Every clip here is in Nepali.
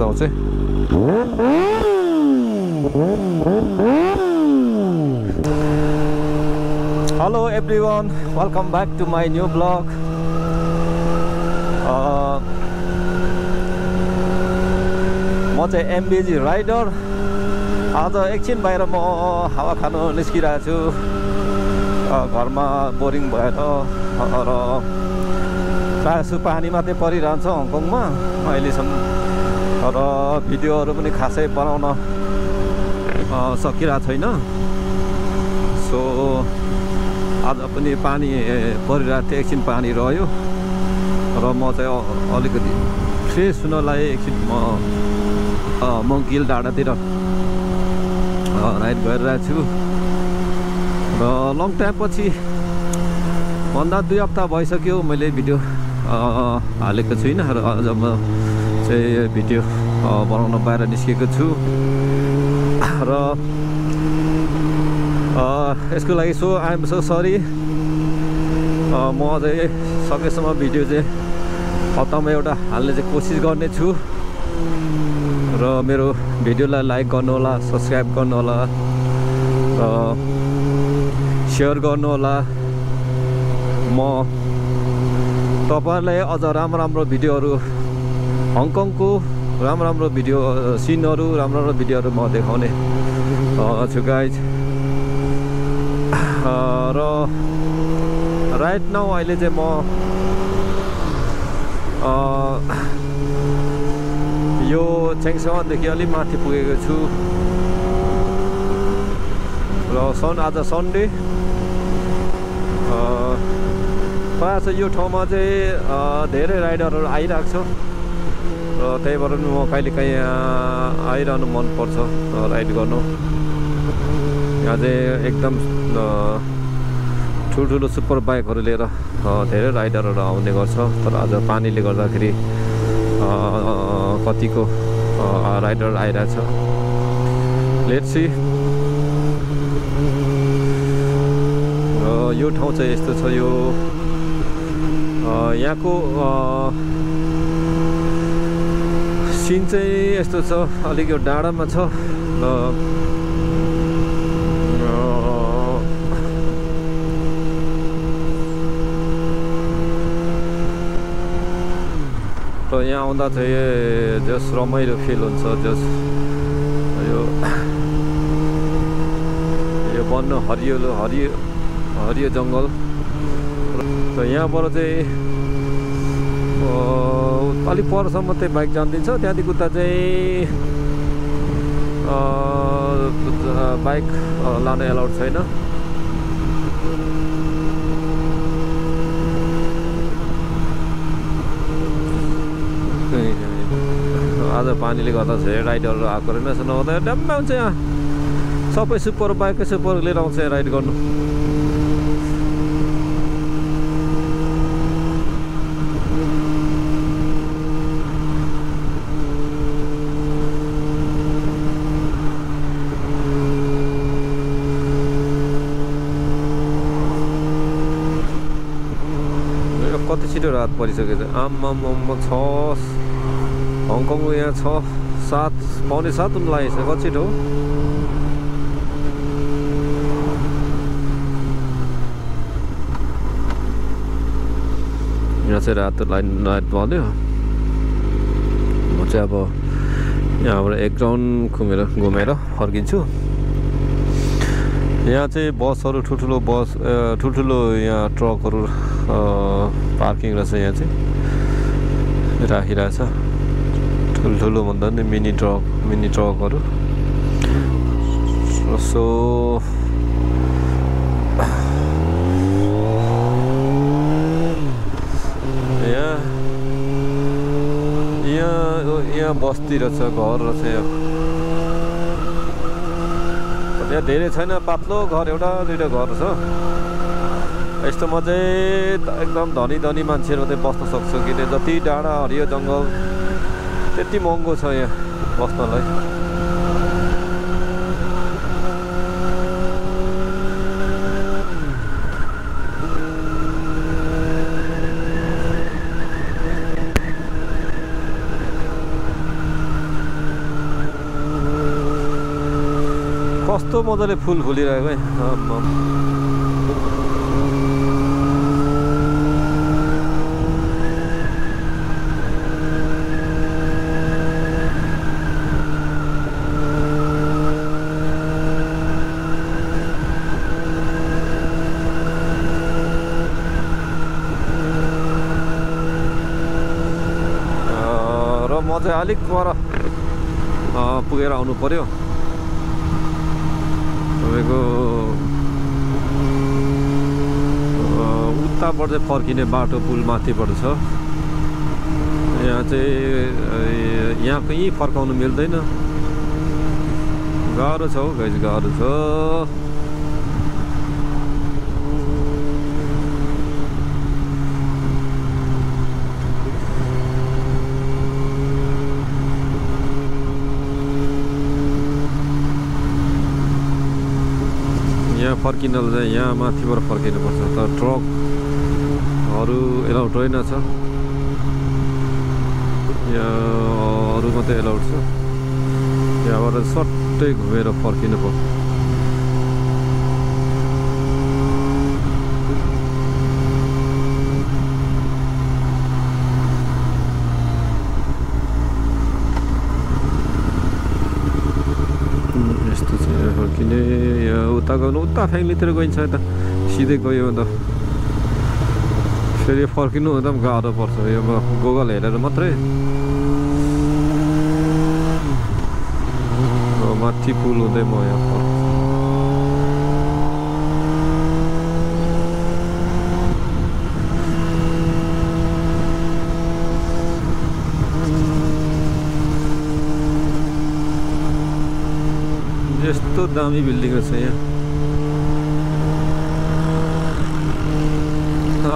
ठाउँ चाहिँ। Hello everyone, welcome back to my new blog. म चाहिँ एमबिजी राइडर। आज एकछिन बाहिर म हावा खानु निस्किरहेको छु। घरमा बोरिङ भएर र प्रायः जस्तो पानी मात्रै परिरहन्छ हङकङमा अहिलेसम्म, र भिडियोहरू पनि खासै बनाउन सकिरहेको छैन। सो आज पनि पानी परिरहेको थियो, एकछिन पानी रह्यो र म चाहिँ अलिकति फ्रेस हुनलाई एकछिन म गिल डाँडातिर राइड गरिरहेको छु। र लङ टाइम पछि भन्दा 2 हप्ता भइसक्यो मैले भिडियो हालेको छुइनँ, र आज म चाहिँ भिडियो बनाउन बाहिर निस्केको छु। र यसको लागि आइ एम सो सरी। म चाहिँ सकेसम्म भिडियो चाहिँ हप्तामा एउटा हाल्ने चाहिँ कोसिस गर्ने छु। र मेरो भिडियोलाई लाइक गर्नुहोला, सब्सक्राइब गर्नुहोला, र सेयर गर्नुहोला। म तपाईहरुलाई अझ राम्रो भिडियोहरू, हङकङको राम्रो भिडियो सिनहरू, राम्रो भिडियोहरू म देखाउने छु गाइज। र राइट नाउ अहिले चाहिँ म यो चेङसवानदेखि अलि माथि पुगेको छु। र आज सन्डे, प्रायः चाहिँ यो ठाउँमा चाहिँ धेरै राइडरहरू आइरहेको छ, र त्यही भएर म कहिलेकाहीँ यहाँ आइरहनु मनपर्छ राइड गर्नु। यहाँ चाहिँ एकदम ठुल्ठुलो सुपर बाइकहरू लिएर धेरै राइडरहरू आउने गर्छ। तर आज पानीले गर्दाखेरि कतिको राइडर आइरहेछ। Let's see. र यो ठाउँ चाहिँ यस्तो छ। यो यहाँको सिन चाहिँ यस्तो छ, अलिक यो डाँडामा छ। र यहाँ आउँदा चाहिँ जस रमाइलो फिल हुन्छ। जस यो वन हरियो जङ्गल। र यहाँबाट चाहिँ अलिक परसम्म चाहिँ बाइक जानिदिन्छ, त्यहाँदेखि उता चाहिँ बाइक लान एलाउड छैन। आज पानीले गर्दा चाहिँ राइडरहरू आएको रहेनछ, नहुँदा ड्याम्मै हुन्छ। यहाँ सबै सुपर बाइकै सुपर लिएर आउँछ राइड गर्नु। कति छिटो रात परिसकेको छ। आम्मामा 6 हङकङको यहाँ 6-7 पौने 7 हुन लागेको छ। कति छिटो हो। यहाँ चाहिँ रात लाइट बन्यो। म चाहिँ अब यहाँबाट एक राउन्ड घुमेर फर्किन्छु। यहाँ चाहिँ बसहरू, ठुल्ठुलो बस, ठुल्ठुलो यहाँ ट्रकहरू पार्किङ रहेछ। यहाँ चाहिँ राखिरहेछ ठुल्ठुलो भन्दा नि मिनी ट्रकहरू। सो यहाँ बस्ती रहेछ, घर रहेछ। यहाँ धेरै छैन, पातलो घर, एउटा दुईवटा घर छ। यस्तोमा चाहिँ एकदम धनी मान्छेहरू चाहिँ बस्न सक्छ। किन जति डाँडा हरियो जङ्गल त्यति महँगो छ यहाँ बस्नलाई। कस्तो मजाले फुल फुलिरहेको है र म चाहिँ अलिक पर पुगेर आउनु पर्यो तपाईँको उताबाट चाहिँ फर्किने बाटो पुल माथिबाट छ यहाँ चाहिँ यहाँ कहीँ फर्काउनु मिल्दैन गाह्रो छ हौ गाइस गाह्रो छ यहाँ फर्किनलाई चाहिँ यहाँ माथिबाट फर्किनुपर्छ तर ट्रकहरू एलाउड रहेनछ यहाँ अरू मात्रै एलाउड छ यहाँबाट सट्टै घुमेर फर्किनु पर्छ यस्तो चाहिँ फर्किने यहाँ उता गयो उता फ्यामिलीतिर गइन्छ यता सिधै गयो अन्त फेरि फर्किनु हुँदा पनि गाह्रो पर्छ यो गुगल हेरेर मात्रै माथि पुल हुँदै म यहाँ फर्क यस्तो दामी बिल्डिङ रहेछ यहाँ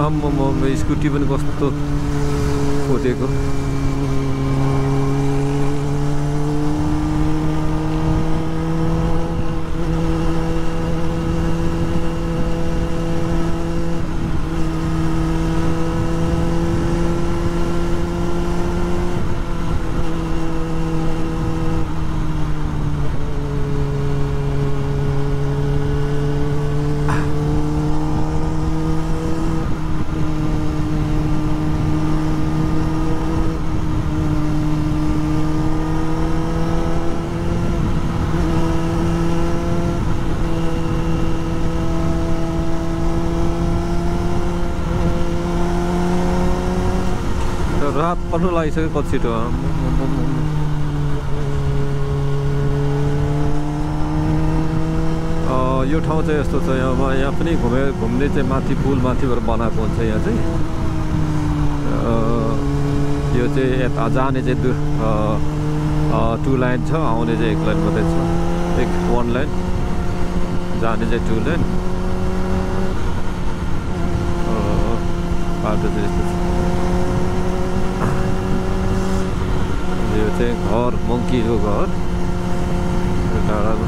आम्मामा स्कुटी पनि कस्तो खोजेको रात पर्नु लागिसक्यो कति छिटो यो ठाउँ चाहिँ यस्तो छ यहाँ पनि घुम्ने चाहिँ माथि पुल माथिबाट बनाएको हुन्छ यहाँ चाहिँ यो चाहिँ यता जाने चाहिँ 2 लाइन छ आउने चाहिँ 1 लाइन मात्रै छ 1 लाइन जाने चाहिँ 2 लाइन बाटो चाहिँ यस्तो छ यो चाहिँ घर मङ्कीको घर डाँडामा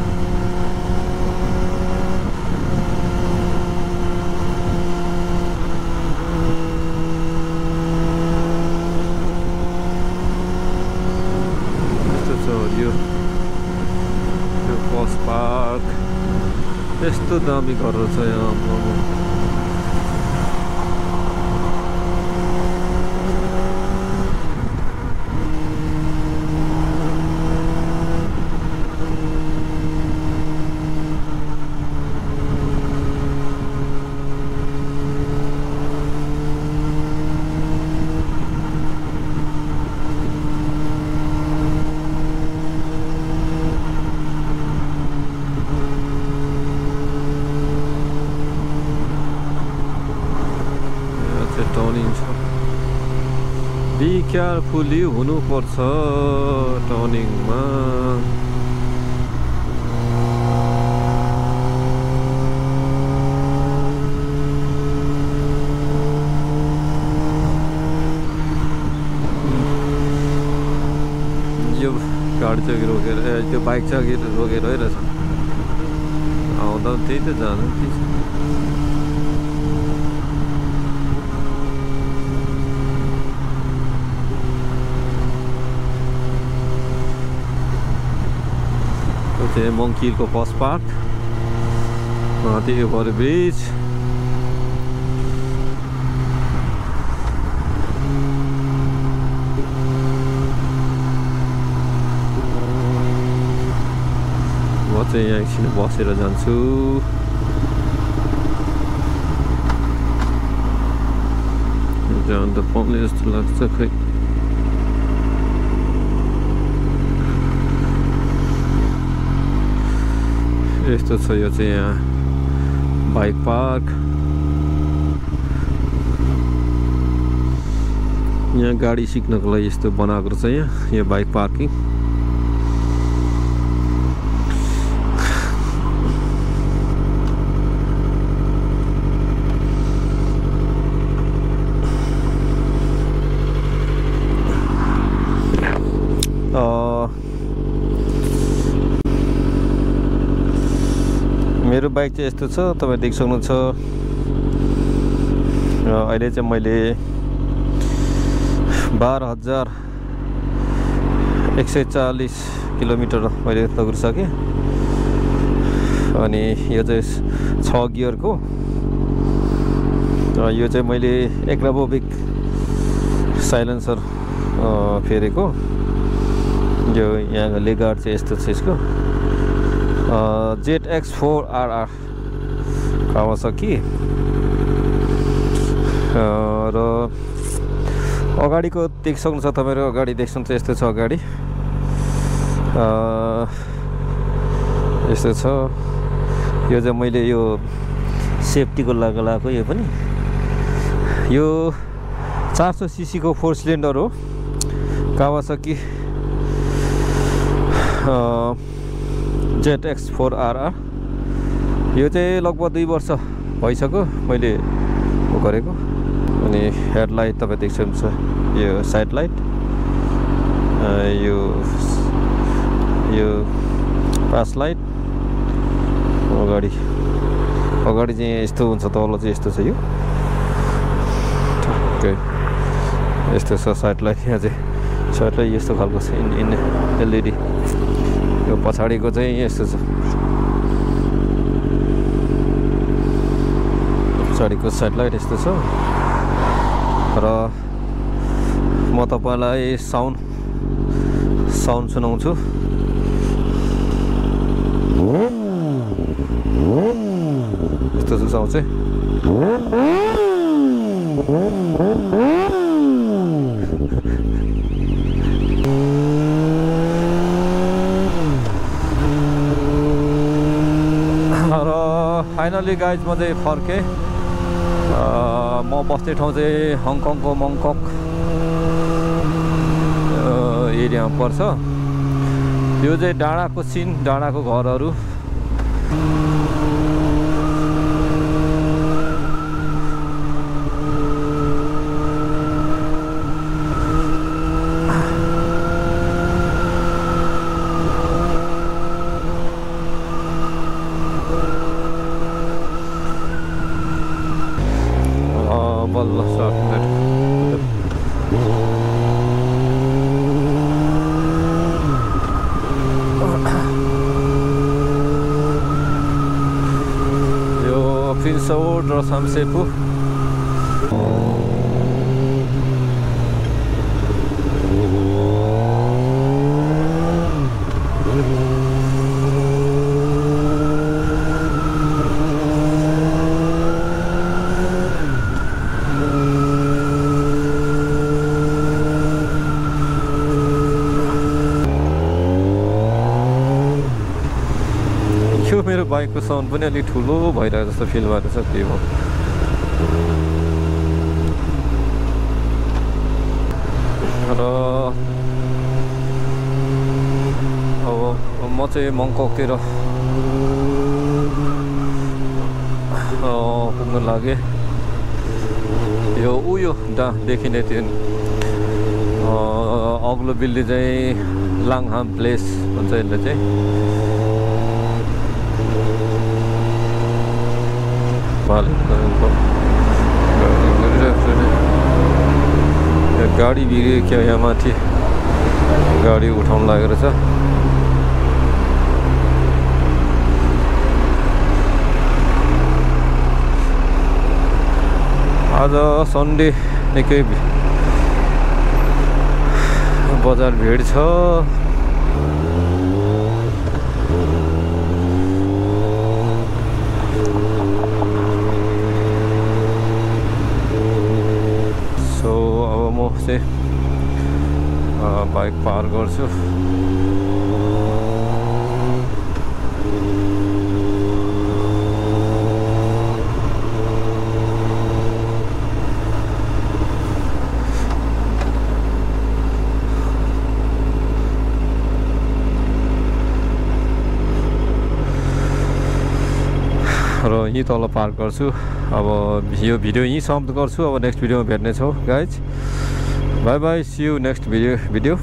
यस्तो छ यो बस पार्क यस्तो दामी घरहरू छ यहाँ बी केयरफुली हुनुपर्छ टर्निङमा यो गाडी चाहिँ रोकेर त्यो बाइक चाहिँ रोकेर रहेछ आउँदा त्यही त जानु त्यही छ चाहिँ मङ्की हिलको बस पार्क, त्यो ओभरब्रिज। म चाहिँ यहाँ एकछिन बसेर जान्छु। जान त पाउने जस्तो लाग्छ खै। यस्तो छ यो चाहिँ यहाँ बाइक पार्क। यहाँ गाडी सिक्नको लागि यस्तो बनाएको रहेछ यहाँ बाइक पार्किङ। मेरो बाइक चाहिँ यस्तो छ, तपाईँ देख सक्नुहुन्छ। अहिले चाहिँ मैले 12,140 किलोमिटर मैले दौडिसकेँ। अनि यो चाहिँ 6 गियरको। यो चाहिँ मैले एक्राबोभिक साइलेन्सर फेरेको। यो यहाँ लेगार्ड चाहिँ यस्तो छ यसको। ZX4RR Kawasaki. र अगाडिको देख सक्नुहुन्छ तपाईँहरू, अगाडि देख सक्नुहुन्छ यस्तो छ अगाडि। यस्तो छ। यो चाहिँ मैले यो सेफ्टीको लागि लगाएको। यो पनि यो 400 सीसी को 4 सिलिन्डर हो, कावासाकी ZX4RR। यो चाहिँ लगभग 2 वर्ष भइसक्यो मैले गरेको। अनि हेडलाइट तपाईँ देख सक्नुहुन्छ, यो साइड लाइट, यो पास लाइट। अगाडि चाहिँ यस्तो हुन्छ, तल चाहिँ यस्तो छ। यो ठिकै यस्तो छ साइड लाइट। यहाँ चाहिँ साइड लाइट यस्तो खालको छ, LED। यो पछाडिको चाहिँ यस्तो छ, पछाडिको साइड लाइट यस्तो छ। र म तपाईँलाई साउन्ड सुनाउँछु। यस्तो छ साउन्ड चाहिँ। फाइनली गाइज म चाहिँ फर्केँ। म बस्ने ठाउँ चाहिँ हङकङको मङकक एरियामा पर्छ। यो चाहिँ डाँडाको सिन, डाँडाको घरहरू। बल्ल यो प्रिन्स रोड र सामसेपु। मेरो बाइकको साउन्ड पनि अलिक ठुलो भइरहेको जस्तो फिल भएको छ, त्यही हो। र अब म चाहिँ मङककतिर पुग्न लागेँ। यो उयो देखिने त्यो अग्लो बिल्डिङ चाहिँ लाङहाम प्लेस भन्छ यसले चाहिँ। गाडी बिग्रियो क्या, यहाँ माथि गाडी उठाउनु लागेको रहेछ। आज सन्डे निकै बजार भिड छ सो अब म चाहिँ बाइक पार गर्छु र यहीँ तल पार्क गर्छु अब यो भिडियो यहीँ समाप्त गर्छु अब नेक्स्ट भिडियोमा भेट्ने छौँ guys bye bye see you next video